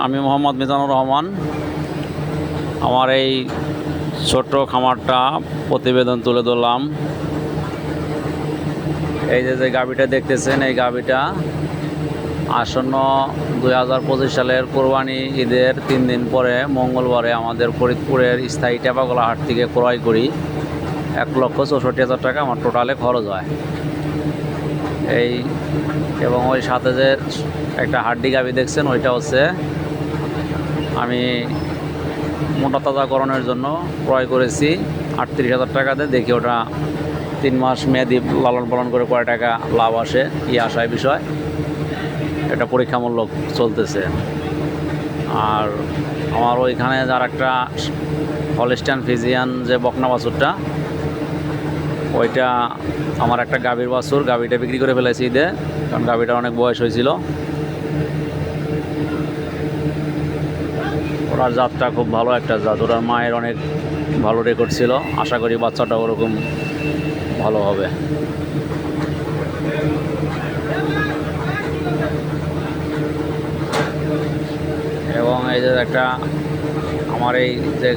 আমি মোহাম্মদ মিজানুর রহমান। আমার এই ছোট্ট খামারটা প্রতিবেদন তুলে ধরলাম। এই যে গাভীটা দেখতেছেন, এই গাভীটা আসন্ন 2025 সালের কোরবানি ঈদের 3 দিন পরে মঙ্গলবারে আমাদের ফরিদপুরের স্থায়ী টেপাগোলা হাট থেকে ক্রয় করি। 1,64,000 টাকা আমার টোটালে খরচ হয়। এবং ওই সাথে যে একটা হাড্ডি গাভী দেখছেন, ওইটা হচ্ছে আমি মোটা তাজাকরণের জন্য ক্রয় করেছি 38,000 টাকাতে। দেখি ওটা 3 মাস মেয়াদি লালন পালন করে কয় টাকা লাভ আসে, কি আসায় বিষয়, এটা পরীক্ষামূলক চলতেছে। আর আমার ওইখানে যার একটা হলস্টাইন ফ্রিজিয়ান যে বকনা বাছুরটা, ওইটা আমার একটা গাভীর বাছুর, গাভীটা বিক্রি করে ফেলেছি ঈদে, কারণ গাভীটার অনেক বয়স হয়েছিল। ওনার জাতটা খুব ভালো একটা জাত, ওনার মায়ের অনেক ভালো রেকর্ড ছিল। আশা করি বাচ্চাটা ওরকম ভালো হবে। এবং এই যে একটা আমার এই যে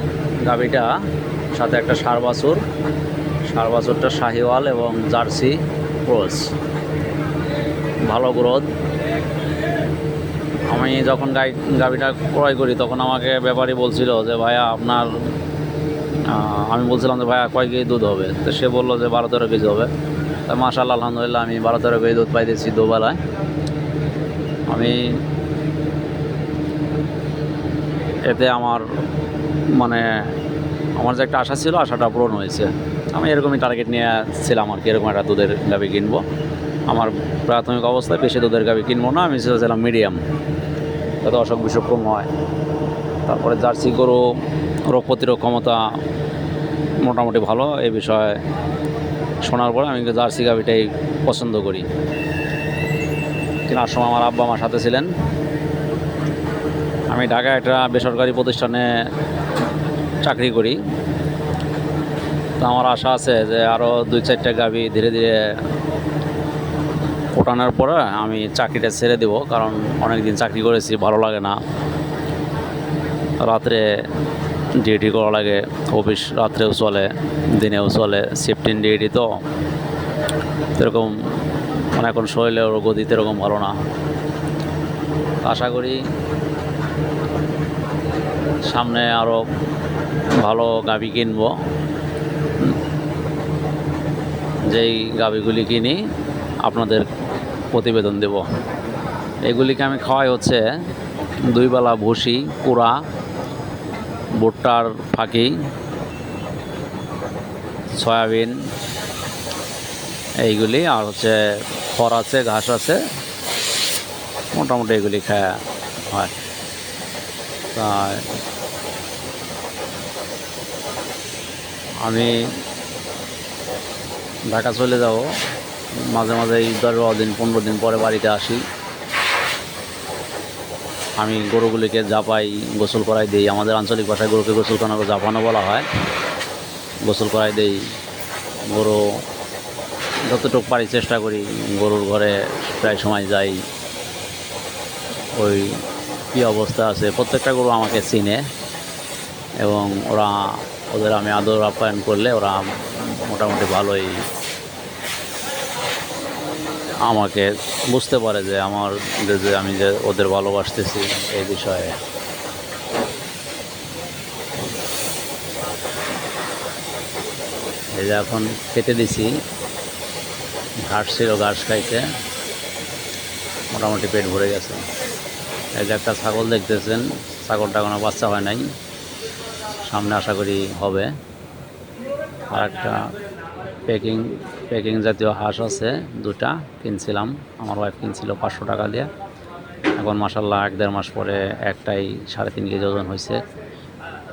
গাভীটা সাথে একটা ষাঁড় বাছুরটা শাহিওয়াল এবং জার্সি ক্রস, ভালো গ্রোথ। আমি যখন গাভীটা ক্রয় করি তখন আমাকে ব্যাপারী বলছিল যে ভাইয়া আপনার, আমি বলছিলাম যে ভাইয়া কয় কেজি দুধ হবে, তো সে বললো যে 12-13 কেজি হবে। তা মাশাআল্লাহ, আলহামদুলিল্লাহ, আমি 12-13 কেজি দুধ পাইতেছি দুবেলায়। আমি এতে আমার আমার যে একটা আশা ছিল, আশাটা পূরণ হয়েছে। আমি এরকমই টার্গেট নিয়ে ছিলাম আর কি, এরকম একটা দুধের গাভী কিনবো। আমার প্রাথমিক অবস্থায় বেশি দুধের গাভী কিনবো না, আমি চেয়েছিলাম মিডিয়াম, যাতে অসুখ বিসুখ কম হয়। তারপরে জার্সি গরু রোগ প্রতিরোধ ক্ষমতা মোটামুটি ভালো, এই বিষয়ে শোনার পরে আমি জার্সি গাভীটাই পছন্দ করি। কেনার সময় আমার আব্বা আমার সাথে ছিলেন। আমি ঢাকায় একটা বেসরকারি প্রতিষ্ঠানে চাকরি করি, তো আমার আশা আছে যে আরও 2-4টা গাভী ধীরে ধীরে ওঠানোর পরে আমি চাকরিটা ছেড়ে দেব, কারণ অনেক দিন চাকরি করেছি, ভালো লাগে না। রাত্রে ডিউটি করা লাগে, অফিস রাত্রেও চলে, দিনেও চলে, শিফটিং ডিউটি, তো এরকম এখন শরীরের গতি এরকম ভালো না। আশা করি সামনে আরও ভালো গাভী কিনবো। যেই গাভীগুলি কিনি আপনাদের প্রতিবেদন দেব। এগুলিকে আমি খাওয়াই হচ্ছে 2 বেলা ভুসি, কুড়া, ভুট্টার ফাঁকি, সয়াবিন, এইগুলি, আর হচ্ছে খড় আছে, ঘাস আছে, মোটামুটি এগুলি খাওয়া হয়। তাই আমি ঢাকা চলে যাব, মাঝে মাঝে 10 দিন 15 দিন পরে বাড়িতে আসি। আমি গরুগুলিকে জাপাই, গোসল করাই দিই। আমাদের আঞ্চলিক ভাষায় গরুকে গোসল করানো জাপানো বলা হয়। গোসল করাই দেই। গরু যতটুকু পারি চেষ্টা করি, গরুর ঘরে প্রায় সময় যাই, ওই কী অবস্থা আছে। প্রত্যেকটা গরু আমাকে চিনে এবং ওদের আমি আদর আপ্যায়ন করলে ওরা মোটামুটি ভালোই আমাকে বুঝতে পারে যে আমি যে ওদের ভালোবাসতেছি এই বিষয়ে। এই যে এখন খেতে দিছি, ঘাস ছিল, ঘাস খাইতে মোটামুটি পেট ভরে গেছে। এই যে একটা ছাগল দেখতেছেন, ছাগলটা কোনো বাচ্চা হয় নাই, সামনে আশা করি হবে। আর একটা পেকিং জাতীয় হাঁস আছে, 2টা কিনছিলাম, আমার ওয়াইফ কিনছিল 500 টাকা দিয়ে। এখন মাশাআল্লাহ 1-1.5 মাস পরে একটাই 3.5 কেজি ওজন হয়েছে।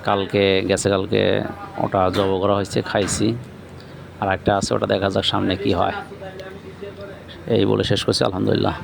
কালকে ওটা জব করা হয়েছে, খাইছি। আর একটা আছে, ওটা দেখা যাক সামনে কি হয়। এই বলে শেষ করছি, আলহামদুলিল্লাহ।